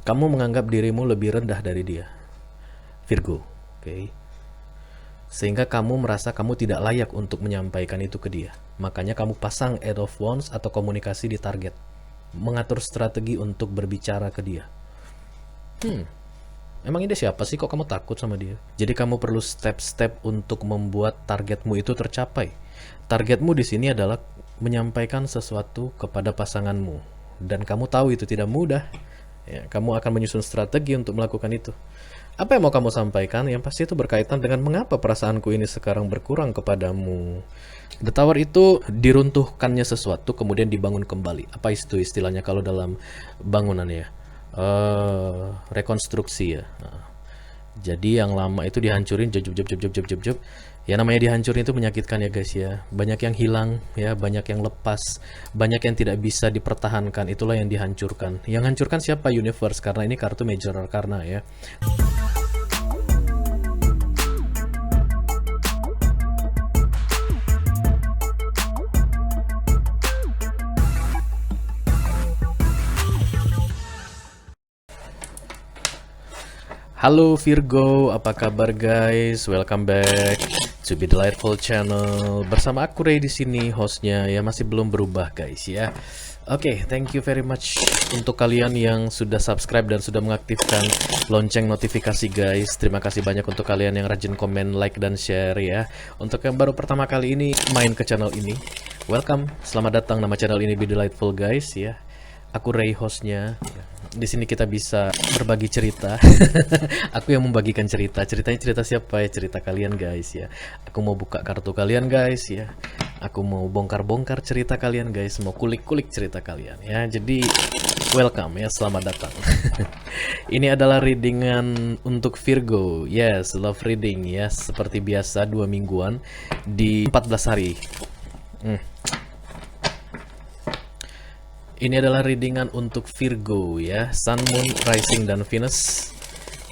Kamu menganggap dirimu lebih rendah dari dia, Virgo. Oke. Sehingga kamu merasa kamu tidak layak untuk menyampaikan itu ke dia. Makanya kamu pasang Eight of Wands atau komunikasi di target. Mengatur strategi untuk berbicara ke dia. Emang ini siapa sih, kok kamu takut sama dia? Jadi kamu perlu step-step untuk membuat targetmu itu tercapai. Targetmu di sini adalah menyampaikan sesuatu kepada pasanganmu. Dan kamu tahu itu tidak mudah. Ya, kamu akan menyusun strategi untuk melakukan itu. Apa yang mau kamu sampaikan? Yang pasti itu berkaitan dengan mengapa perasaanku ini sekarang berkurang kepadamu. The Tower itu diruntuhkannya sesuatu kemudian dibangun kembali. Apa itu istilahnya kalau dalam bangunan ya? Rekonstruksi ya. Jadi yang lama itu dihancurin, jeb. Ya namanya dihancurin itu menyakitkan ya guys ya. Banyak yang hilang ya, banyak yang lepas, banyak yang tidak bisa dipertahankan. Itulah yang dihancurkan. Yang hancurkan siapa? Universe, karena ini kartu Major Arcana ya. Halo Virgo, apa kabar guys? Welcome back to Be Delightful Channel. Bersama aku Ray di sini, hostnya ya, masih belum berubah guys ya. Oke, thank you very much untuk kalian yang sudah subscribe dan sudah mengaktifkan lonceng notifikasi guys. Terima kasih banyak untuk kalian yang rajin komen, like dan share ya. Untuk yang baru pertama kali ini main ke channel ini, welcome, selamat datang. Nama channel ini Be Delightful guys ya. Aku Ray hostnya. Di sini kita bisa berbagi cerita. Aku yang membagikan cerita. Ceritanya cerita siapa ya? Cerita kalian guys ya. Aku mau buka kartu kalian guys ya. Aku mau bongkar-bongkar cerita kalian guys. Mau kulik-kulik cerita kalian ya. Jadi welcome ya, selamat datang. Ini adalah readingan untuk Virgo. Yes, love reading ya. Seperti biasa 2 mingguan di 14 hari. Ini adalah readingan untuk Virgo ya, Sun, Moon, Rising, dan Venus.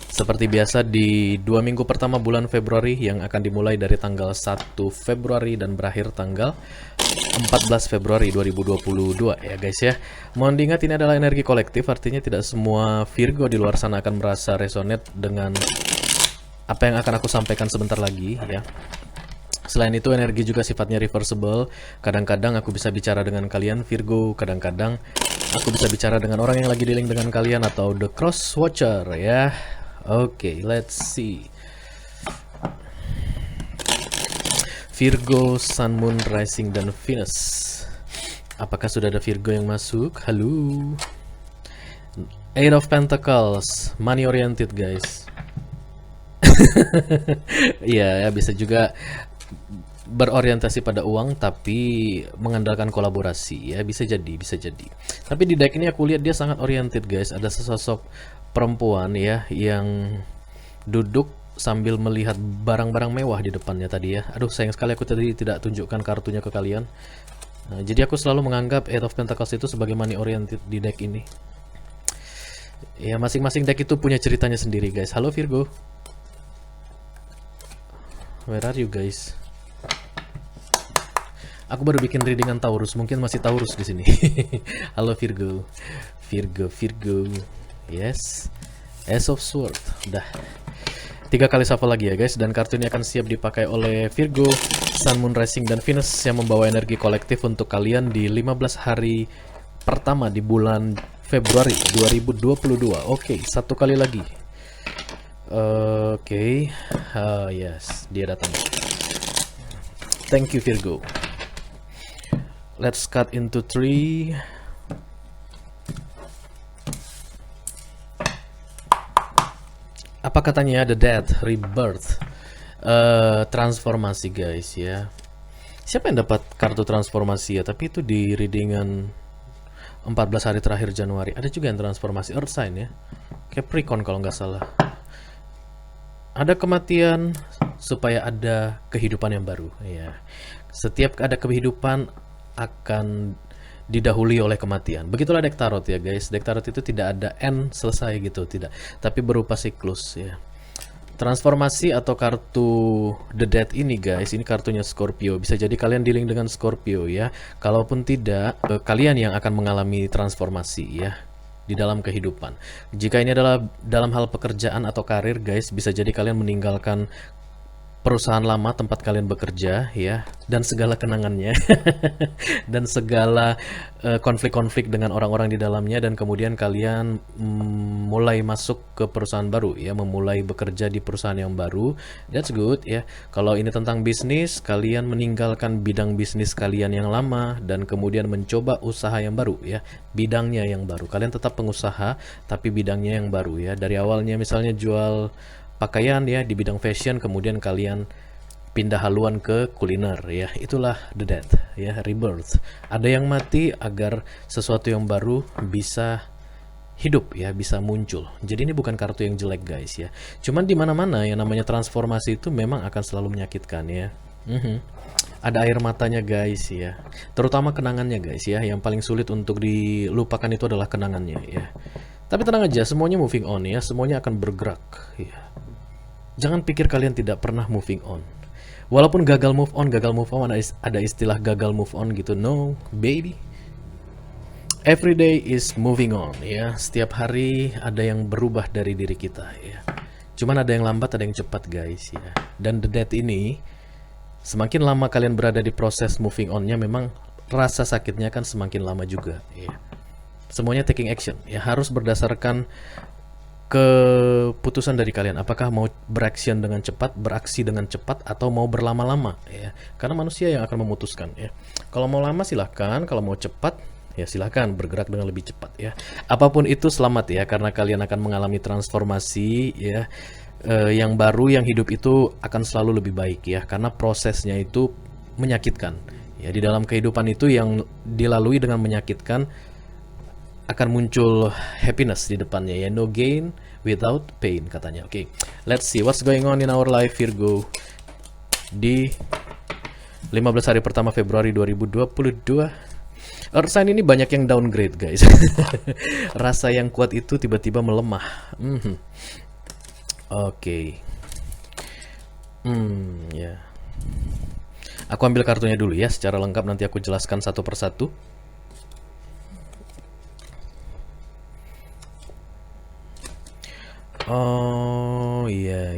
Seperti biasa di 2 minggu pertama bulan Februari yang akan dimulai dari tanggal 1 Februari dan berakhir tanggal 14 Februari 2022 ya guys ya. Mohon diingat ini adalah energi kolektif, artinya tidak semua Virgo di luar sana akan merasa resonate dengan apa yang akan aku sampaikan sebentar lagi ya. Selain itu energi juga sifatnya reversible. Kadang-kadang aku bisa bicara dengan kalian Virgo, kadang-kadang aku bisa bicara dengan orang yang lagi dealing dengan kalian atau the cross watcher ya. Oke, let's see. Virgo, Sun, Moon, Rising, dan Venus. Apakah sudah ada Virgo yang masuk? Halo. Eight of Pentacles, money oriented guys. Iya, ya, bisa juga berorientasi pada uang tapi mengandalkan kolaborasi ya, bisa jadi. Tapi di deck ini aku lihat dia sangat oriented guys. Ada sesosok perempuan ya yang duduk sambil melihat barang-barang mewah di depannya tadi ya. Aduh sayang sekali aku tadi tidak tunjukkan kartunya ke kalian. Nah, jadi aku selalu menganggap Eight of Pentacles itu sebagai money oriented di deck ini. Ya masing-masing deck itu punya ceritanya sendiri guys. Halo Virgo. Where are you guys? Aku baru bikin readingan Taurus, mungkin masih Taurus di sini. Halo Virgo. Virgo. Yes. Ace of Sword. Udah. 3 kali shuffle lagi ya guys, dan kartu ini akan siap dipakai oleh Virgo, Sun, Moon, Rising, dan Venus yang membawa energi kolektif untuk kalian di 15 hari pertama di bulan Februari 2022. Oke, 1 kali lagi. Oke. Yes, dia datang. Thank you Virgo. Let's cut into 3. Apa katanya? The Death, Rebirth, transformasi guys ya. Siapa yang dapat kartu transformasi ya? Tapi itu di readingan 14 hari terakhir Januari. Ada juga yang transformasi Earth sign ya. Capricorn kalau nggak salah. Ada kematian supaya ada kehidupan yang baru ya. Setiap ada kehidupan akan didahului oleh kematian. Begitulah deck tarot ya guys. Deck tarot itu tidak ada end selesai gitu, tidak. Tapi berupa siklus ya. Transformasi atau kartu The Death ini guys, ini kartunya Scorpio. Bisa jadi kalian dealing dengan Scorpio ya. Kalaupun tidak, kalian yang akan mengalami transformasi ya. di dalam kehidupan. Jika ini adalah dalam hal pekerjaan atau karir guys, bisa jadi kalian meninggalkan perusahaan lama tempat kalian bekerja ya, dan segala kenangannya dan segala konflik-konflik dengan orang-orang di dalamnya, dan kemudian kalian mulai masuk ke perusahaan baru ya, memulai bekerja di perusahaan yang baru. That's good ya. Kalau ini tentang bisnis, kalian meninggalkan bidang bisnis kalian yang lama dan kemudian mencoba usaha yang baru ya, bidangnya yang baru. Kalian tetap pengusaha tapi bidangnya yang baru ya. Dari awalnya misalnya jual pakaian ya di bidang fashion, kemudian kalian pindah haluan ke kuliner ya, itulah the death ya, rebirth. Ada yang mati agar sesuatu yang baru bisa hidup ya, bisa muncul. Jadi ini bukan kartu yang jelek guys ya, cuman di mana-mana yang namanya transformasi itu memang akan selalu menyakitkan ya. Ada air matanya guys ya, terutama kenangannya guys ya. Yang paling sulit untuk dilupakan itu adalah kenangannya ya. Tapi tenang aja, semuanya moving on ya, semuanya akan bergerak ya. Jangan pikir kalian tidak pernah moving on. Walaupun gagal move on, ada istilah gagal move on gitu. No, baby. Every day is moving on ya. Setiap hari ada yang berubah dari diri kita ya. Cuman ada yang lambat, ada yang cepat guys ya. Dan the death ini, semakin lama kalian berada di proses moving on-nya, memang rasa sakitnya kan semakin lama juga ya. Semuanya taking action ya, harus berdasarkan keputusan dari kalian. Apakah mau beraksi dengan cepat, atau mau berlama-lama ya. Karena manusia yang akan memutuskan ya. Kalau mau lama silahkan, kalau mau cepat ya silahkan bergerak dengan lebih cepat ya. Apapun itu selamat ya, karena kalian akan mengalami transformasi ya. Yang baru, yang hidup itu akan selalu lebih baik ya, karena prosesnya itu menyakitkan ya. Di dalam kehidupan itu yang dilalui dengan menyakitkan, akan muncul happiness di depannya ya. No gain without pain katanya. Oke, let's see what's going on in our life Virgo di 15 hari pertama Februari 2022. Earth sign ini banyak yang downgrade guys. Rasa yang kuat itu tiba-tiba melemah. Oke. Ya. Aku ambil kartunya dulu ya secara lengkap, nanti aku jelaskan satu persatu. Oh iya.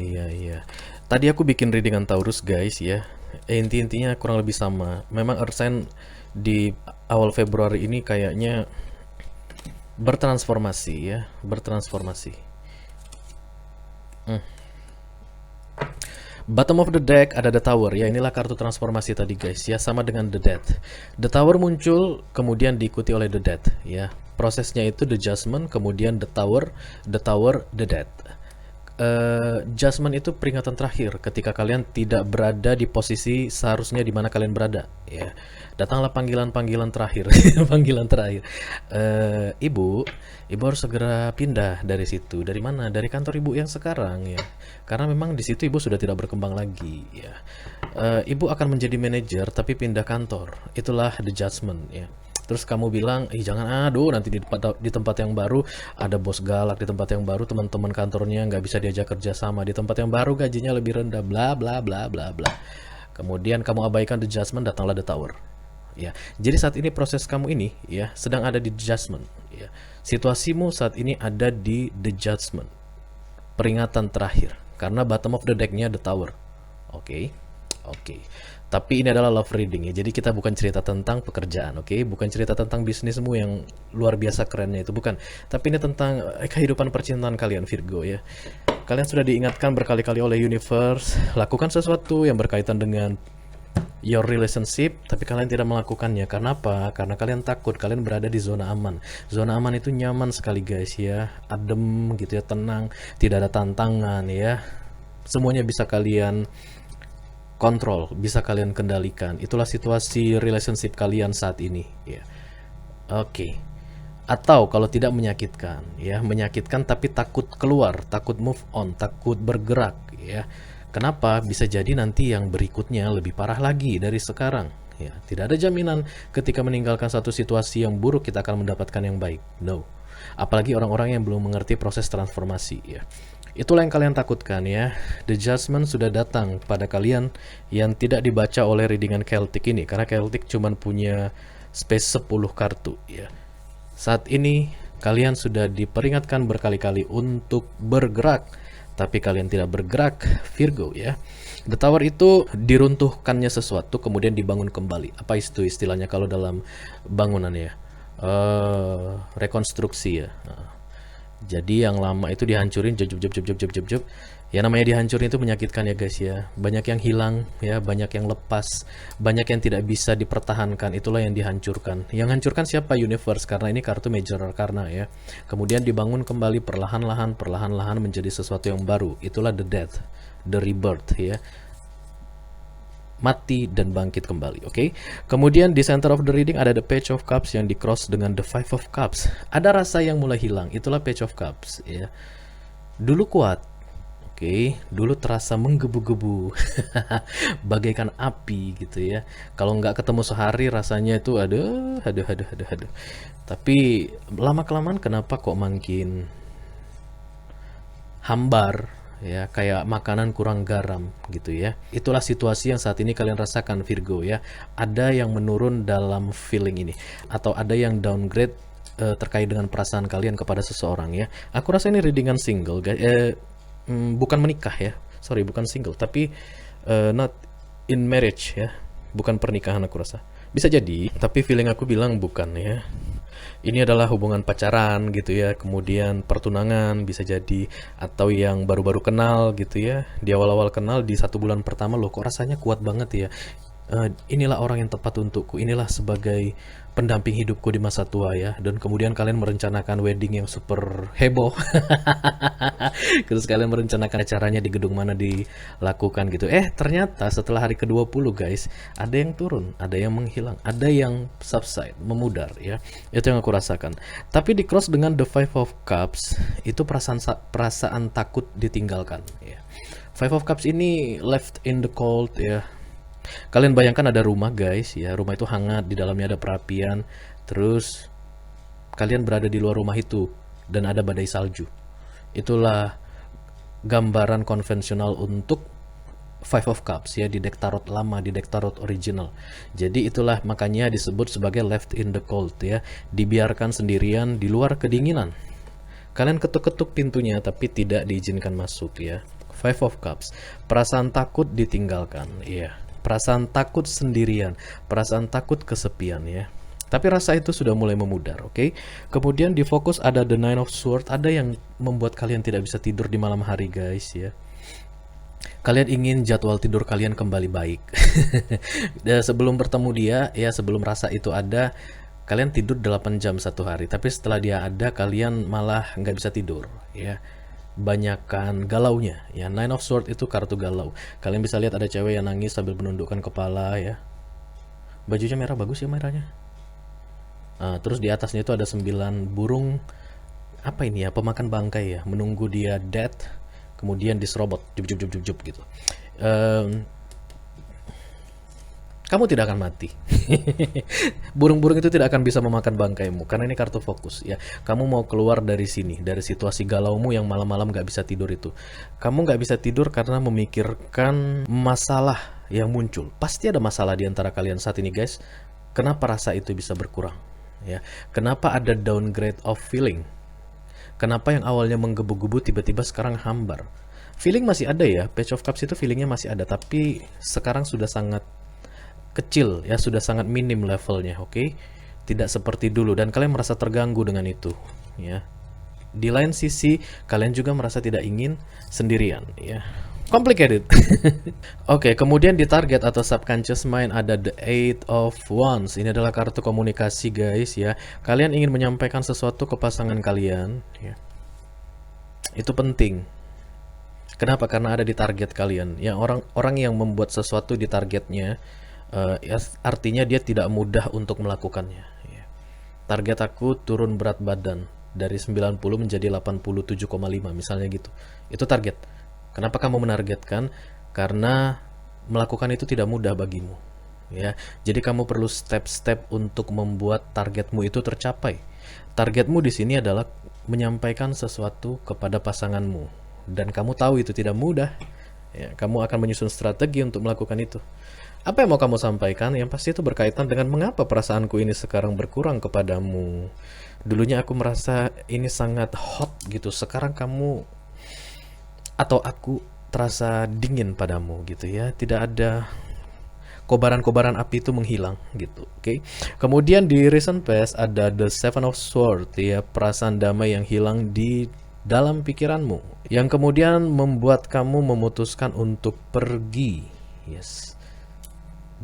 Tadi aku bikin readingan Taurus guys ya. Intinya kurang lebih sama. Memang Earth sign di awal Februari ini kayaknya bertransformasi ya, bertransformasi. Bottom of the deck ada the Tower ya, inilah kartu transformasi tadi guys ya, sama dengan the Death. The Tower muncul kemudian diikuti oleh the Death ya. Prosesnya itu the Judgment, kemudian the Tower, the Death. Judgment itu peringatan terakhir ketika kalian tidak berada di posisi seharusnya di mana kalian berada ya. Datanglah panggilan terakhir. Panggilan terakhir. Ibu harus segera pindah dari situ. Dari mana? Dari kantor ibu yang sekarang ya. Karena memang di situ ibu sudah tidak berkembang lagi ya. Ibu akan menjadi manajer tapi pindah kantor. Itulah the Judgment ya. Terus kamu bilang, jangan, aduh nanti di tempat yang baru ada bos galak, di tempat yang baru teman-teman kantornya nggak bisa diajak kerja sama, di tempat yang baru gajinya lebih rendah, bla bla bla bla bla. Kemudian kamu abaikan the Judgment, datanglah the Tower ya. Jadi saat ini proses kamu ini ya sedang ada di the Judgment ya. Situasimu saat ini ada di the Judgment, peringatan terakhir, karena bottom of the deck-nya the Tower. Oke. Tapi ini adalah love reading ya, jadi kita bukan cerita tentang pekerjaan, oke? Bukan cerita tentang bisnismu yang luar biasa kerennya itu, bukan. Tapi ini tentang kehidupan percintaan kalian Virgo ya. Kalian sudah diingatkan berkali-kali oleh universe, lakukan sesuatu yang berkaitan dengan your relationship, tapi kalian tidak melakukannya. Karena apa? Karena kalian takut, kalian berada di zona aman. Zona aman itu nyaman sekali guys ya, adem gitu ya, tenang, tidak ada tantangan ya. Semuanya bisa kalian kontrol, bisa kalian kendalikan. Itulah situasi relationship kalian saat ini ya. Oke. Atau kalau tidak menyakitkan ya, menyakitkan tapi takut keluar, takut move on, takut bergerak ya. Kenapa? Bisa jadi nanti yang berikutnya lebih parah lagi dari sekarang ya. Tidak ada jaminan ketika meninggalkan satu situasi yang buruk kita akan mendapatkan yang baik. No. Apalagi orang-orang yang belum mengerti proses transformasi ya. Itulah yang kalian takutkan ya. The Judgment sudah datang pada kalian yang tidak dibaca oleh readingan Celtic ini, karena Celtic cuma punya space 10 kartu ya. Saat ini Kalian sudah diperingatkan berkali-kali untuk bergerak, tapi kalian tidak bergerak, Virgo ya. The Tower itu diruntuhkannya sesuatu kemudian dibangun kembali. Apa itu istilahnya kalau dalam bangunan ya? Rekonstruksi ya. Jadi yang lama itu dihancurin, jeb. Ya namanya dihancurin itu menyakitkan ya guys ya. Banyak yang hilang ya, banyak yang lepas, banyak yang tidak bisa dipertahankan. Itulah yang dihancurkan. Yang hancurkan siapa? Universe, karena ini kartu Major Arcana ya. Kemudian dibangun kembali perlahan-lahan menjadi sesuatu yang baru. Itulah the death, the rebirth ya. Mati dan bangkit kembali, oke? Kemudian di center of the reading ada the Page of Cups yang di cross dengan the Five of Cups. Ada rasa yang mulai hilang, itulah Page of Cups ya. Dulu kuat, oke, dulu terasa menggebu-gebu, bagaikan api gitu ya. Kalau nggak ketemu sehari rasanya itu aduh. Tapi lama-kelamaan kenapa kok makin hambar? Ya, kayak makanan kurang garam gitu ya. Itulah situasi yang saat ini kalian rasakan Virgo ya. Ada yang menurun dalam feeling ini, atau ada yang downgrade terkait dengan perasaan kalian kepada seseorang ya. Aku rasa ini readingan single guys. Bukan menikah ya. Sorry, bukan single, tapi not in marriage ya. Bukan pernikahan aku rasa. Bisa jadi, tapi feeling aku bilang bukan ya. Ini adalah hubungan pacaran gitu ya, kemudian pertunangan bisa jadi, atau yang baru-baru kenal gitu ya. Di awal-awal kenal di 1 bulan pertama loh kok rasanya kuat banget ya. Inilah orang yang tepat untukku, inilah sebagai pendamping hidupku di masa tua ya. Dan kemudian kalian merencanakan wedding yang super heboh. Terus kalian merencanakan acaranya di gedung mana dilakukan gitu. Ternyata setelah hari ke-20 guys, ada yang turun, ada yang menghilang, ada yang subside, memudar ya. Itu yang aku rasakan. Tapi di cross dengan the Five of Cups, itu perasaan takut ditinggalkan ya. Five of Cups ini left in the cold ya. Kalian bayangkan ada rumah guys ya, rumah itu hangat, di dalamnya ada perapian, terus kalian berada di luar rumah itu dan ada badai salju. Itulah gambaran konvensional untuk Five of Cups ya, di deck tarot lama, di deck tarot original. Jadi itulah makanya disebut sebagai left in the cold ya, dibiarkan sendirian di luar kedinginan. Kalian ketuk-ketuk pintunya tapi tidak diizinkan masuk ya. Five of Cups, perasaan takut ditinggalkan ya. Perasaan takut sendirian, perasaan takut kesepian ya. Tapi rasa itu sudah mulai memudar, oke? Kemudian di fokus ada the Nine of Swords, ada yang membuat kalian tidak bisa tidur di malam hari guys ya. Kalian ingin jadwal tidur kalian kembali baik. Sebelum bertemu dia ya, sebelum rasa itu ada, kalian tidur 8 jam satu hari. Tapi setelah dia ada, kalian malah nggak bisa tidur ya. Banyakan galaunya ya. Nine of Swords itu kartu galau. Kalian bisa lihat ada cewek yang nangis sambil menundukkan kepala ya. Bajunya merah, bagus ya merahnya. Terus di atasnya itu ada 9 burung, apa ini ya, pemakan bangkai ya, menunggu dia death, kemudian diserobot jup gitu. Kamu tidak akan mati. Burung-burung itu tidak akan bisa memakan bangkaimu, karena ini kartu fokus ya. Kamu mau keluar dari sini, dari situasi galaumu yang malam-malam gak bisa tidur itu. Kamu gak bisa tidur karena memikirkan masalah yang muncul. Pasti ada masalah di antara kalian saat ini guys. Kenapa rasa itu bisa berkurang ya? Kenapa ada downgrade of feeling? Kenapa yang awalnya menggebu-gebu tiba-tiba sekarang hambar? Feeling masih ada ya, Page of Cups itu feelingnya masih ada, tapi sekarang sudah sangat kecil ya, sudah sangat minim levelnya, oke? Tidak seperti dulu, dan kalian merasa terganggu dengan itu ya. Di lain sisi kalian juga merasa tidak ingin sendirian ya. Complicated. Oke, kemudian di target atau subconscious mind ada the Eight of Wands. Ini adalah kartu komunikasi guys ya. Kalian ingin menyampaikan sesuatu ke pasangan kalian ya. Itu penting. Kenapa? Karena ada di target kalian ya. Orang yang membuat sesuatu di targetnya, ya, artinya dia tidak mudah untuk melakukannya ya. Target aku turun berat badan dari 90 menjadi 87,5 misalnya gitu. Itu target. Kenapa kamu menargetkan? Karena melakukan itu tidak mudah bagimu ya. Jadi kamu perlu step-step untuk membuat targetmu itu tercapai. Targetmu di sini adalah menyampaikan sesuatu kepada pasanganmu, dan kamu tahu itu tidak mudah ya. Kamu akan menyusun strategi untuk melakukan itu. Apa yang mau kamu sampaikan? Yang pasti itu berkaitan dengan mengapa perasaanku ini sekarang berkurang kepadamu. Dulunya aku merasa ini sangat hot gitu. Sekarang kamu atau aku terasa dingin padamu gitu ya. Tidak ada kobaran-kobaran api itu menghilang gitu. Oke. Kemudian di recent past ada the Seven of Swords ya, perasaan damai yang hilang di dalam pikiranmu yang kemudian membuat kamu memutuskan untuk pergi. Yes.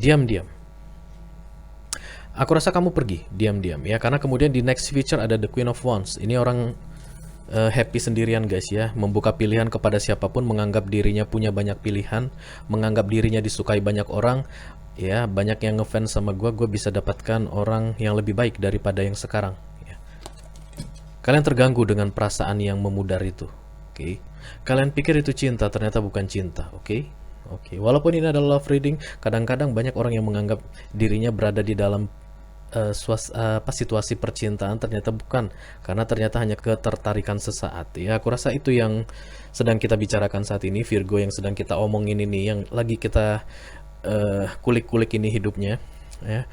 Diam-diam. Aku rasa kamu pergi diam-diam ya, karena kemudian di next feature ada the Queen of Wands. Ini orang happy sendirian guys ya, membuka pilihan kepada siapapun, menganggap dirinya punya banyak pilihan, menganggap dirinya disukai banyak orang ya, banyak yang ngefans sama gue bisa dapatkan orang yang lebih baik daripada yang sekarang ya. Kalian terganggu dengan perasaan yang memudar itu, oke? Kalian pikir itu cinta, ternyata bukan cinta, oke? Oke, walaupun ini adalah love reading, kadang-kadang banyak orang yang menganggap dirinya berada di dalam situasi percintaan, ternyata bukan, karena ternyata hanya ketertarikan sesaat ya. Aku rasa itu yang sedang kita bicarakan saat ini, Virgo, yang sedang kita omongin ini, yang lagi kita kulik-kulik ini hidupnya ya.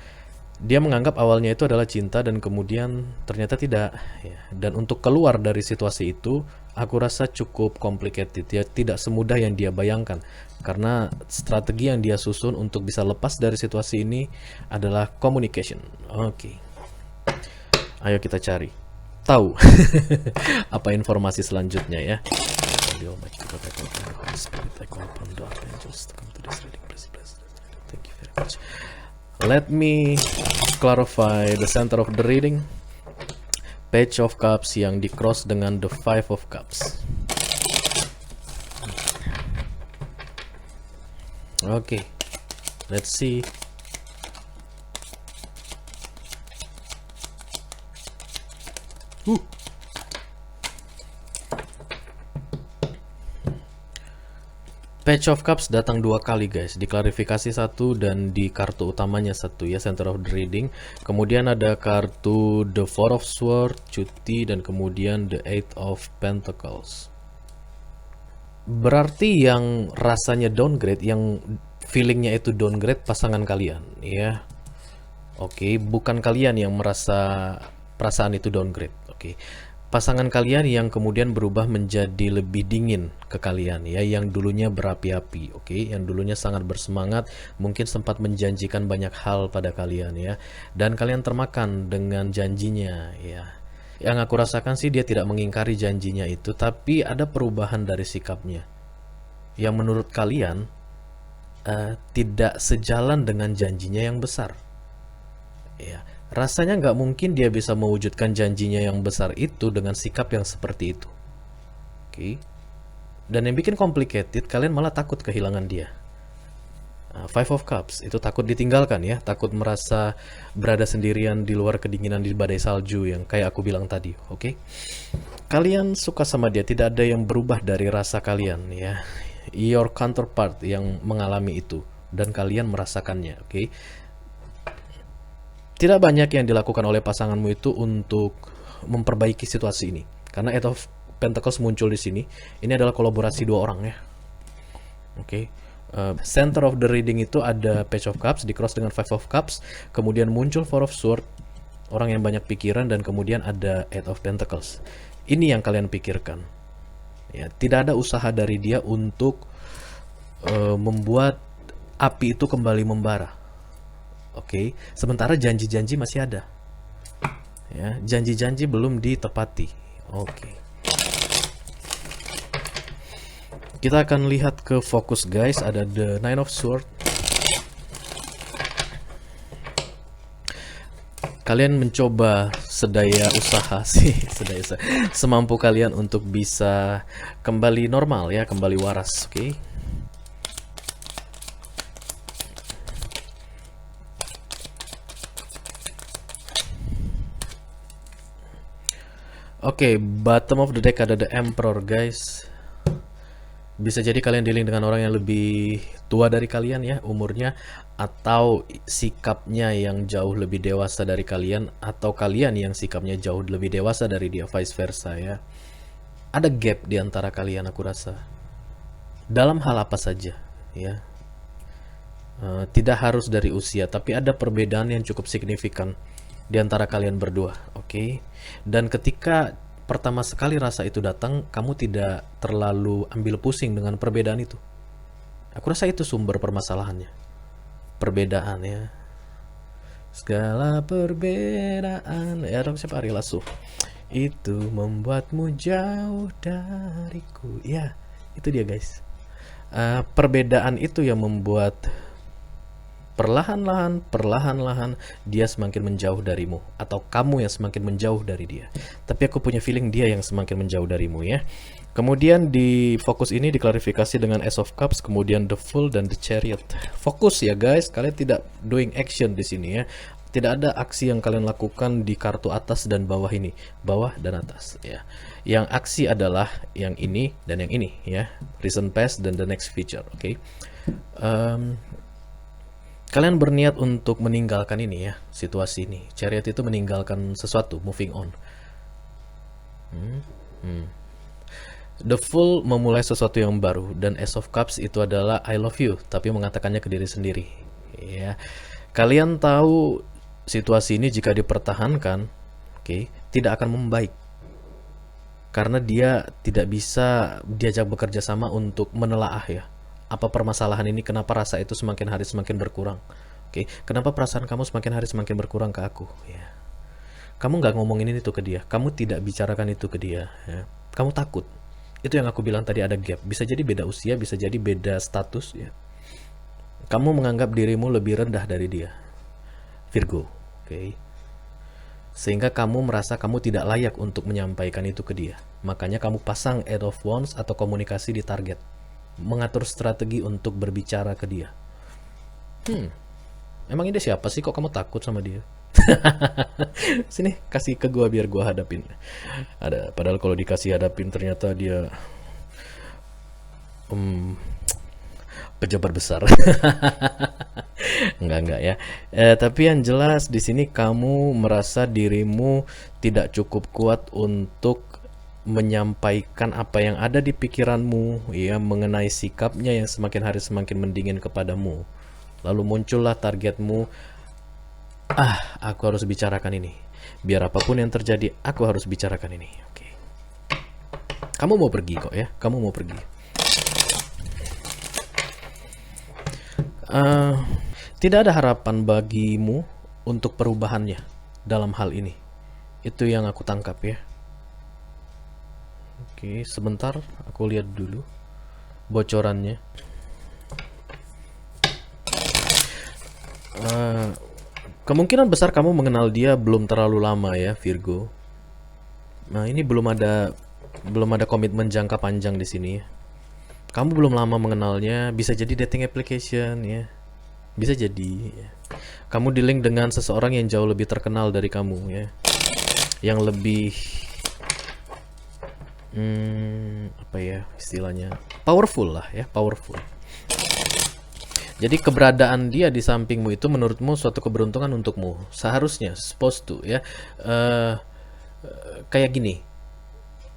Dia menganggap awalnya itu adalah cinta dan kemudian ternyata tidak ya. Dan untuk keluar dari situasi itu aku rasa cukup complicated ya, tidak semudah yang dia bayangkan, karena strategi yang dia susun untuk bisa lepas dari situasi ini adalah communication. Oke. Ayo kita cari tahu apa informasi selanjutnya ya. Let me clarify the center of the reading. Page of Cups yang di cross dengan the Five of Cups. Oke, let's see. Page of Cups datang dua kali guys, di klarifikasi satu dan di kartu utamanya satu ya, center of the reading. Kemudian ada kartu the Four of Swords, cuti, dan kemudian the Eight of Pentacles. Berarti yang rasanya downgrade, yang feelingnya itu downgrade, pasangan kalian ya. Oke, bukan kalian yang merasa perasaan itu downgrade. Oke. Pasangan kalian yang kemudian berubah menjadi lebih dingin ke kalian ya, yang dulunya berapi-api, oke, yang dulunya sangat bersemangat, mungkin sempat menjanjikan banyak hal pada kalian ya, dan kalian termakan dengan janjinya ya. Yang aku rasakan sih dia tidak mengingkari janjinya itu, tapi ada perubahan dari sikapnya yang menurut kalian tidak sejalan dengan janjinya yang besar ya. Rasanya nggak mungkin dia bisa mewujudkan janjinya yang besar itu dengan sikap yang seperti itu. Oke. Dan yang bikin complicated, kalian malah takut kehilangan dia. Five of Cups itu takut ditinggalkan ya, takut merasa berada sendirian di luar kedinginan di badai salju yang kayak aku bilang tadi. Oke. Kalian suka sama dia, tidak ada yang berubah dari rasa kalian ya. Your counterpart yang mengalami itu dan kalian merasakannya, oke. Tidak banyak yang dilakukan oleh pasanganmu itu untuk memperbaiki situasi ini, karena Eight of Pentacles muncul di sini. Ini adalah kolaborasi dua orang ya. Oke. Center of the reading itu ada Page of Cups di cross dengan Five of Cups, kemudian muncul Four of Swords, orang yang banyak pikiran, dan kemudian ada Eight of Pentacles. Ini yang kalian pikirkan. Ya, tidak ada usaha dari dia untuk membuat api itu kembali membara. Oke, sementara janji-janji masih ada. Ya, janji-janji belum ditepati. Oke. Kita akan lihat ke fokus guys, ada the Nine of Swords. Kalian mencoba sedaya usaha sih, semampu kalian untuk bisa kembali normal ya, kembali waras, oke. Oke, bottom of the deck ada the Emperor guys. Bisa jadi kalian dealing dengan orang yang lebih tua dari kalian ya umurnya, atau sikapnya yang jauh lebih dewasa dari kalian, atau kalian yang sikapnya jauh lebih dewasa dari dia, vice versa ya. Ada gap di antara kalian aku rasa. Dalam hal apa saja ya. Tidak harus dari usia, tapi ada perbedaan yang cukup signifikan di antara kalian berdua, oke? Dan ketika pertama sekali rasa itu datang, kamu tidak terlalu ambil pusing dengan perbedaan itu. Aku rasa itu sumber permasalahannya. Perbedaan ya. Segala perbedaan, ya dong, siapa Ari Lasso? Itu membuatmu jauh dariku. Ya, itu dia guys. Perbedaan itu yang membuat perlahan-lahan dia semakin menjauh darimu, atau kamu yang semakin menjauh dari dia. Tapi aku punya feeling dia yang semakin menjauh darimu ya. Kemudian di fokus ini diklarifikasi dengan Ace of Cups, kemudian the Fool dan the Chariot. Fokus ya guys, kalian tidak doing action di sini ya. Tidak ada aksi yang kalian lakukan di kartu atas dan bawah ini, bawah dan atas ya. Yang aksi adalah yang ini dan yang ini ya. Recent past dan the next future, oke. Kalian berniat untuk meninggalkan ini ya, situasi ini. Chariot itu meninggalkan sesuatu, moving on. The Fool memulai sesuatu yang baru, dan Ace of Cups itu adalah I love you, tapi mengatakannya ke diri sendiri. Ya, kalian tahu situasi ini jika dipertahankan, oke, tidak akan membaik. Karena dia tidak bisa diajak bekerja sama untuk menelaah ya. Apa permasalahan ini, kenapa rasa itu semakin hari semakin berkurang, oke? Kenapa perasaan kamu semakin hari semakin berkurang ke aku ya? Kamu nggak ngomongin itu ke dia, kamu tidak bicarakan itu ke dia ya. Kamu takut. Itu yang aku bilang tadi, ada gap. Bisa jadi beda usia, bisa jadi beda status ya. Kamu menganggap dirimu lebih rendah dari dia, Virgo, oke? Sehingga kamu merasa kamu tidak layak untuk menyampaikan itu ke dia. Makanya kamu pasang Eight of Wands atau komunikasi di target, mengatur strategi untuk berbicara ke dia. Emang ini siapa sih, kok kamu takut sama dia? Sini, kasih ke gua biar gua hadapin. Padahal kalau dikasih hadapin ternyata dia pejabat besar. Enggak ya. Tapi yang jelas di sini kamu merasa dirimu tidak cukup kuat untuk menyampaikan apa yang ada di pikiranmu ya, mengenai sikapnya yang semakin hari semakin mendingin kepadamu. Lalu muncullah targetmu, aku harus bicarakan ini. Biar apapun yang terjadi, aku harus bicarakan ini. Oke. Kamu mau pergi kok ya, kamu mau pergi. Tidak ada harapan bagimu untuk perubahannya dalam hal ini. Itu yang aku tangkap ya. Oke, sebentar aku lihat dulu bocorannya. Kemungkinan besar kamu mengenal dia belum terlalu lama ya, Virgo. Nah, ini belum ada komitmen jangka panjang di sini ya. Kamu belum lama mengenalnya, bisa jadi dating application ya. Bisa jadi ya. Kamu di-link dengan seseorang yang jauh lebih terkenal dari kamu ya. Yang lebih apa ya istilahnya, powerful lah ya, powerful. Jadi keberadaan dia di sampingmu itu menurutmu suatu keberuntungan untukmu, seharusnya, supposed to ya. Kayak gini,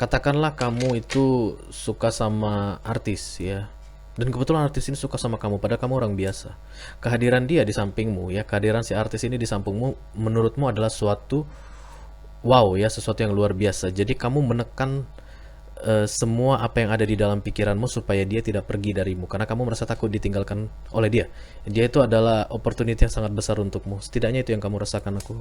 katakanlah kamu itu suka sama artis ya, dan kebetulan artis ini suka sama kamu, padahal kamu orang biasa. Kehadiran dia di sampingmu ya, kehadiran si artis ini di sampingmu menurutmu adalah suatu wow ya, sesuatu yang luar biasa. Jadi kamu menekan semua apa yang ada di dalam pikiranmu supaya dia tidak pergi darimu, karena kamu merasa takut ditinggalkan oleh dia. Dia itu adalah opportunity yang sangat besar untukmu. Setidaknya itu yang kamu rasakan, aku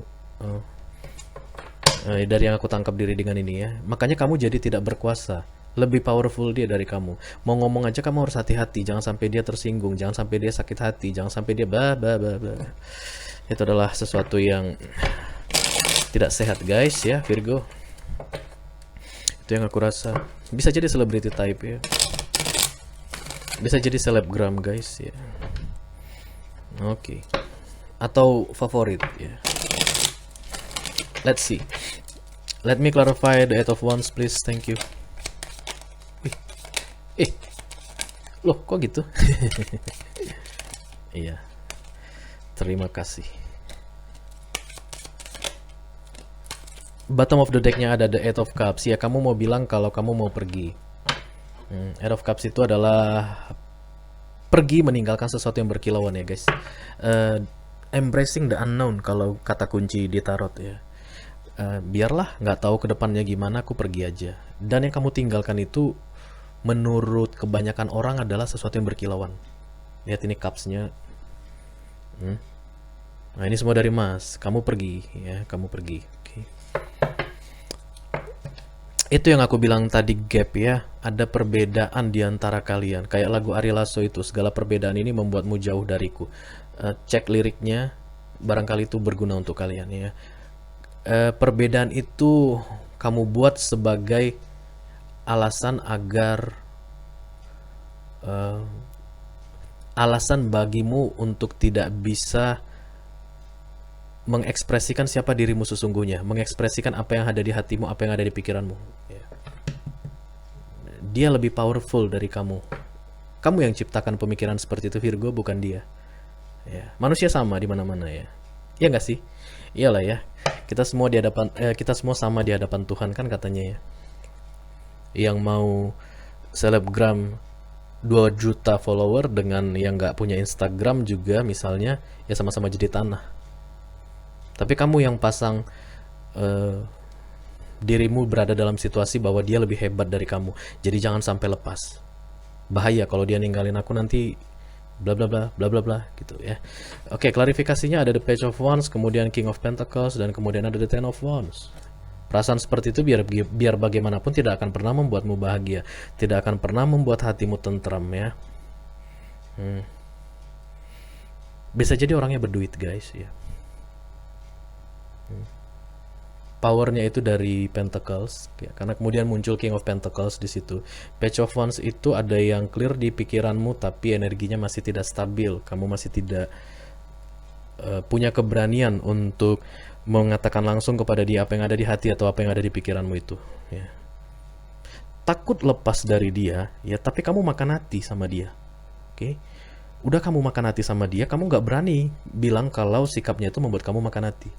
dari yang aku tangkap diri dengan ini ya. Makanya kamu jadi tidak berkuasa, lebih powerful dia dari kamu. Mau ngomong aja kamu harus hati-hati, jangan sampai dia tersinggung, jangan sampai dia sakit hati, jangan sampai dia Itu adalah sesuatu yang tidak sehat guys ya, Virgo. Itu yang aku rasa. Bisa jadi celebrity type ya, bisa jadi selebgram guys ya. Oke. Atau favorit ya. Let's see. Let me clarify the Eight of Wands please, thank you. Loh kok gitu? Iya, terima kasih. Bottom of the decknya ada the Eight of Cups ya. Kamu mau bilang kalau kamu mau pergi. Eight of Cups itu adalah pergi meninggalkan sesuatu yang berkilauan ya guys. Embracing the unknown kalau kata kunci di tarot ya. Biarlah nggak tahu ke depannya gimana, aku pergi aja. Dan yang kamu tinggalkan itu menurut kebanyakan orang adalah sesuatu yang berkilauan. Lihat ini cupsnya. Nah ini semua dari Mas. Kamu pergi ya, kamu pergi. Okay. Itu yang aku bilang tadi, gap ya. Ada perbedaan di antara kalian. Kayak lagu Ari Lasso itu, segala perbedaan ini membuatmu jauh dariku. Cek liriknya, barangkali itu berguna untuk kalian ya. Perbedaan itu kamu buat sebagai alasan agar alasan bagimu untuk tidak bisa mengekspresikan siapa dirimu sesungguhnya, mengekspresikan apa yang ada di hatimu, apa yang ada di pikiranmu. Dia lebih powerful dari kamu. Kamu yang ciptakan pemikiran seperti itu, Virgo, bukan dia. Ya, manusia sama di mana-mana ya. Iya nggak sih? Iyalah ya. Kita semua sama di hadapan Tuhan kan katanya ya. Yang mau selebgram 2 juta follower dengan yang nggak punya Instagram juga misalnya, ya sama-sama jadi tanah. Tapi kamu yang pasang dirimu berada dalam situasi bahwa dia lebih hebat dari kamu. Jadi jangan sampai lepas. Bahaya kalau dia ninggalin aku nanti bla bla bla bla bla bla gitu ya. Oke, klarifikasinya ada the Page of Wands, kemudian King of Pentacles, dan kemudian ada the Ten of Wands. Perasaan seperti itu biar bagaimanapun tidak akan pernah membuatmu bahagia, tidak akan pernah membuat hatimu tentram ya. Bisa jadi orangnya berduit guys ya. Powernya itu dari Pentacles ya, karena kemudian muncul King of Pentacles di situ. Page of Wands itu ada yang clear di pikiranmu tapi energinya masih tidak stabil. Kamu masih tidak punya keberanian untuk mengatakan langsung kepada dia apa yang ada di hati atau apa yang ada di pikiranmu itu ya. Takut lepas dari dia ya, tapi kamu makan hati sama dia. Oke. Udah kamu makan hati sama dia, kamu nggak berani bilang kalau sikapnya itu membuat kamu makan hati.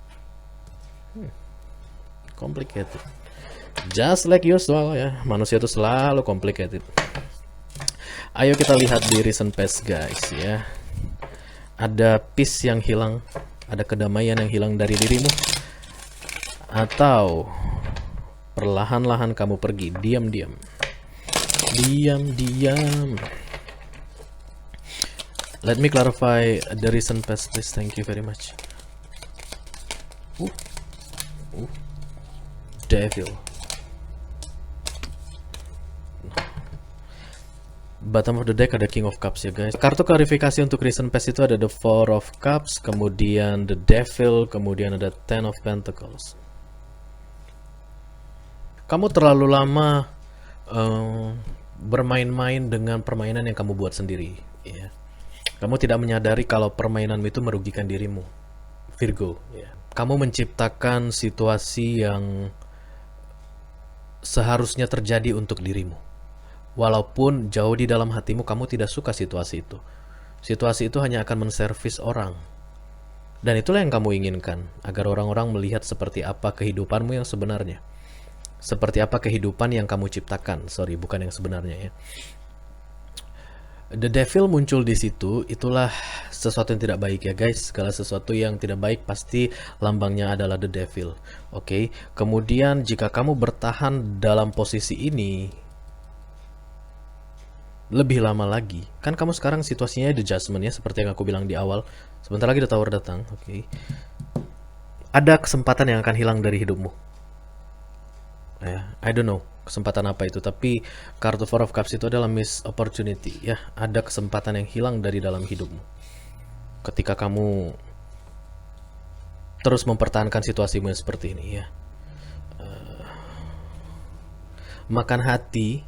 Complicated. Just like usual ya. Manusia itu selalu complicated. Ayo kita lihat di recent past guys ya. Ada peace yang hilang, ada kedamaian yang hilang dari dirimu, atau perlahan-lahan kamu pergi diam-diam. Diam-diam. Let me clarify the recent past please. Thank you very much. Devil. Bottom of the deck ada King of Cups ya guys. Kartu klarifikasi untuk recent past itu ada the Four of Cups, kemudian the Devil, kemudian ada Ten of Pentacles. Kamu terlalu lama bermain-main dengan permainan yang kamu buat sendiri ya. Kamu tidak menyadari kalau permainanmu itu merugikan dirimu, Virgo ya. Kamu menciptakan situasi yang seharusnya terjadi untuk dirimu. Walaupun jauh di dalam hatimu kamu tidak suka situasi itu. Situasi itu hanya akan menservis orang. Dan itulah yang kamu inginkan, agar orang-orang melihat seperti apa kehidupanmu yang sebenarnya. Seperti apa kehidupan yang kamu ciptakan. Sorry, bukan yang sebenarnya ya. The Devil muncul di situ, itulah sesuatu yang tidak baik ya guys. Segala sesuatu yang tidak baik pasti lambangnya adalah The Devil. Oke. Kemudian jika kamu bertahan dalam posisi ini lebih lama lagi, kan kamu sekarang situasinya The Judgment ya, seperti yang aku bilang di awal. Sebentar lagi The Tower datang. Oke. Ada kesempatan yang akan hilang dari hidupmu ya, I don't know kesempatan apa itu, tapi kartu Four of Cups itu adalah miss opportunity ya. Ada kesempatan yang hilang dari dalam hidupmu ketika kamu terus mempertahankan situasimu yang seperti ini ya. Makan hati,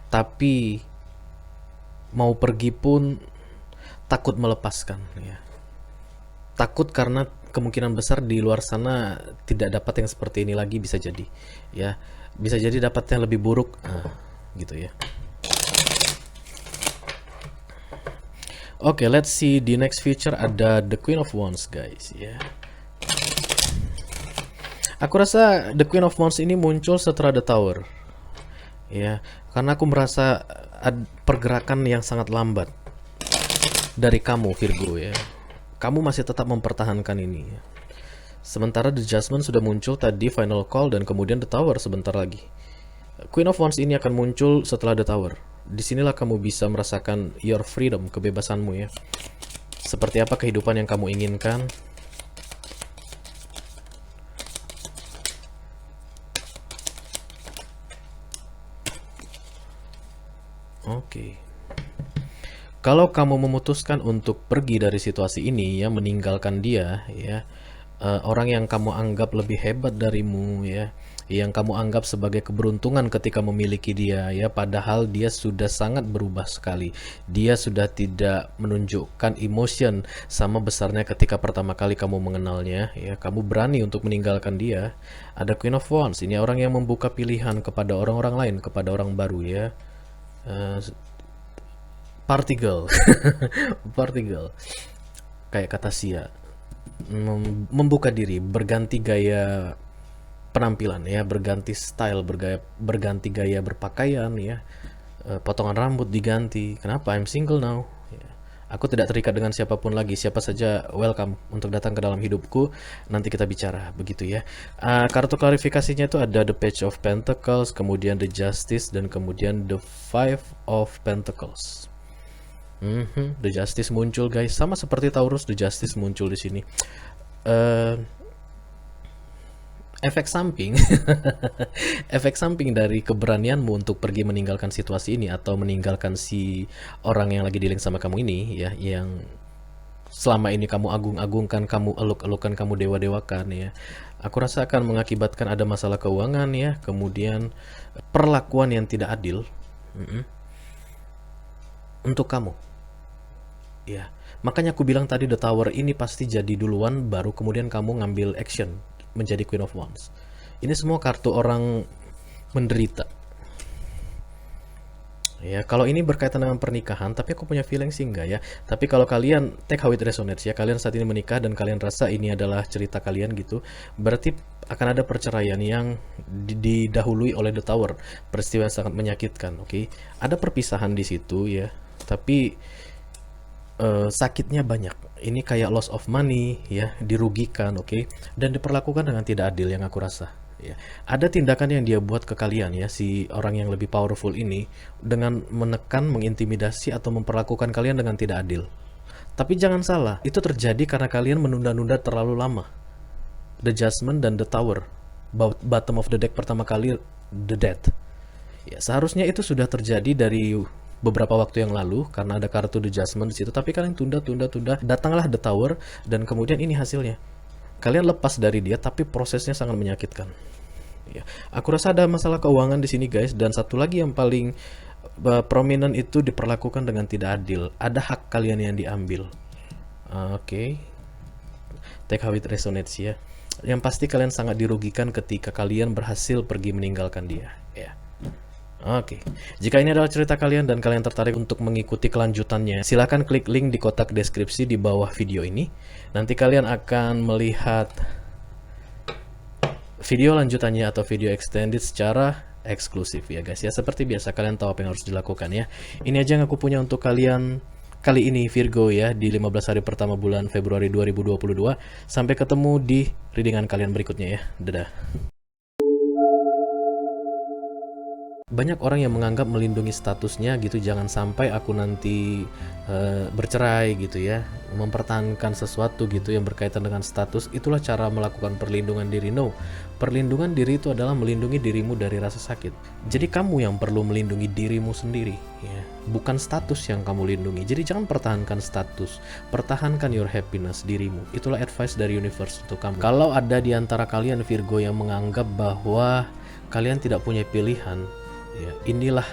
tapi mau pergi pun takut melepaskan ya. Takut karena kemungkinan besar di luar sana tidak dapat yang seperti ini lagi, bisa jadi ya. Bisa jadi dapat yang lebih buruk gitu ya. Oke, let's see the next feature. Ada the Queen of Wands guys ya. Aku rasa the Queen of Wands ini muncul setelah the Tower ya. Karena aku merasa pergerakan yang sangat lambat dari kamu Virgo ya. Kamu masih tetap mempertahankan ini ya. Sementara The Judgment sudah muncul tadi, Final Call, dan kemudian The Tower sebentar lagi. Queen of Wands ini akan muncul setelah The Tower. Disinilah kamu bisa merasakan your freedom, kebebasanmu ya. Seperti apa kehidupan yang kamu inginkan. Oke. Kalau kamu memutuskan untuk pergi dari situasi ini ya, meninggalkan dia ya, orang yang kamu anggap lebih hebat darimu ya, yang kamu anggap sebagai keberuntungan ketika memiliki dia ya, padahal dia sudah sangat berubah sekali. Dia sudah tidak menunjukkan emotion sama besarnya ketika pertama kali kamu mengenalnya ya. Kamu berani untuk meninggalkan dia. Ada Queen of Wands, ini orang yang membuka pilihan kepada orang-orang lain, kepada orang baru ya. Particle particle kayak kata Sia, membuka diri, berganti gaya penampilan ya, berganti style, berganti gaya berpakaian ya, potongan rambut diganti. Kenapa? I'm single now ya. Aku tidak terikat dengan siapapun lagi, siapa saja welcome untuk datang ke dalam hidupku, nanti kita bicara, begitu ya. Kartu klarifikasinya itu ada The Page of Pentacles, kemudian The Justice, dan kemudian The Five of Pentacles. The Justice muncul guys, sama seperti Taurus, The Justice muncul di sini. Efek samping efek samping dari keberanianmu untuk pergi meninggalkan situasi ini atau meninggalkan si orang yang lagi dealing sama kamu ini ya, yang selama ini kamu agung-agungkan, kamu eluk-elukan, kamu dewa-dewakan ya, aku rasa akan mengakibatkan ada masalah keuangan ya, kemudian perlakuan yang tidak adil untuk kamu ya. Makanya aku bilang tadi The Tower ini pasti jadi duluan, baru kemudian kamu ngambil action menjadi Queen of Wands. Ini semua kartu orang menderita ya. Kalau ini berkaitan dengan pernikahan, tapi aku punya feeling sih enggak ya. Tapi kalau kalian take how it resonates ya, kalian saat ini menikah dan kalian rasa ini adalah cerita kalian gitu, berarti akan ada perceraian yang didahului oleh The Tower, peristiwa yang sangat menyakitkan. Oke, ada perpisahan di situ ya, tapi sakitnya banyak. Ini kayak loss of money ya, dirugikan, oke, dan diperlakukan dengan tidak adil yang aku rasa ya. Ada tindakan yang dia buat ke kalian ya, si orang yang lebih powerful ini, dengan menekan, mengintimidasi, atau memperlakukan kalian dengan tidak adil. Tapi jangan salah, itu terjadi karena kalian menunda-nunda terlalu lama. The Judgment dan The Tower, bottom of the deck pertama kali, The Death ya, seharusnya itu sudah terjadi dari beberapa waktu yang lalu karena ada kartu The Judgment di situ, tapi kalian tunda. Datanglah The Tower dan kemudian ini hasilnya. Kalian lepas dari dia tapi prosesnya sangat menyakitkan. Ya, aku rasa ada masalah keuangan di sini guys, dan satu lagi yang paling prominent itu diperlakukan dengan tidak adil. Ada hak kalian yang diambil. Oke. Take how it resonates ya. Yang pasti kalian sangat dirugikan ketika kalian berhasil pergi meninggalkan dia ya. Oke, jika ini adalah cerita kalian dan kalian tertarik untuk mengikuti kelanjutannya, silahkan klik link di kotak deskripsi di bawah video ini. Nanti kalian akan melihat video lanjutannya atau video extended secara eksklusif ya guys ya. Seperti biasa, kalian tahu apa yang harus dilakukan ya. Ini aja yang aku punya untuk kalian kali ini Virgo ya, di 15 hari pertama bulan Februari 2022. Sampai ketemu di readingan kalian berikutnya ya. Dadah. Banyak orang yang menganggap melindungi statusnya gitu, jangan sampai aku nanti bercerai gitu ya, mempertahankan sesuatu gitu yang berkaitan dengan status. Itulah cara melakukan perlindungan diri. No, perlindungan diri itu adalah melindungi dirimu dari rasa sakit. Jadi kamu yang perlu melindungi dirimu sendiri ya, bukan status yang kamu lindungi. Jadi jangan pertahankan status, pertahankan your happiness, dirimu. Itulah advice dari universe untuk kamu. Kalau ada di antara kalian Virgo yang menganggap bahwa kalian tidak punya pilihan ya, inilah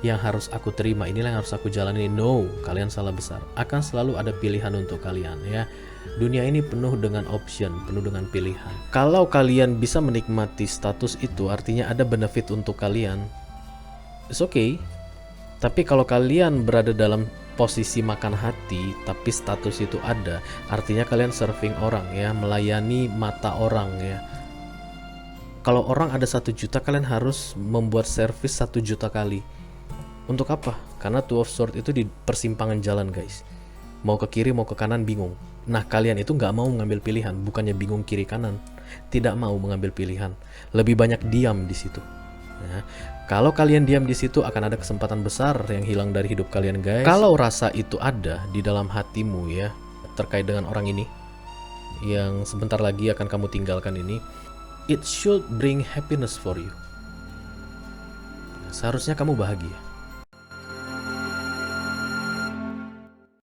yang harus aku terima, inilah yang harus aku jalani. No, kalian salah besar. Akan selalu ada pilihan untuk kalian ya. Dunia ini penuh dengan option, penuh dengan pilihan. Kalau kalian bisa menikmati status itu, artinya ada benefit untuk kalian. It's okay. Tapi kalau kalian berada dalam posisi makan hati, tapi status itu ada, artinya kalian serving orang ya, melayani mata orang ya. Kalau orang ada 1 juta, kalian harus membuat servis 1 juta kali. Untuk apa? Karena Two of Swords itu di persimpangan jalan guys. Mau ke kiri mau ke kanan bingung. Nah kalian itu nggak mau mengambil pilihan, bukannya bingung kiri kanan, tidak mau mengambil pilihan, lebih banyak diam di situ. Ya. Kalau kalian diam di situ akan ada kesempatan besar yang hilang dari hidup kalian guys. Kalau rasa itu ada di dalam hatimu ya terkait dengan orang ini yang sebentar lagi akan kamu tinggalkan ini, it should bring happiness for you. Seharusnya kamu bahagia.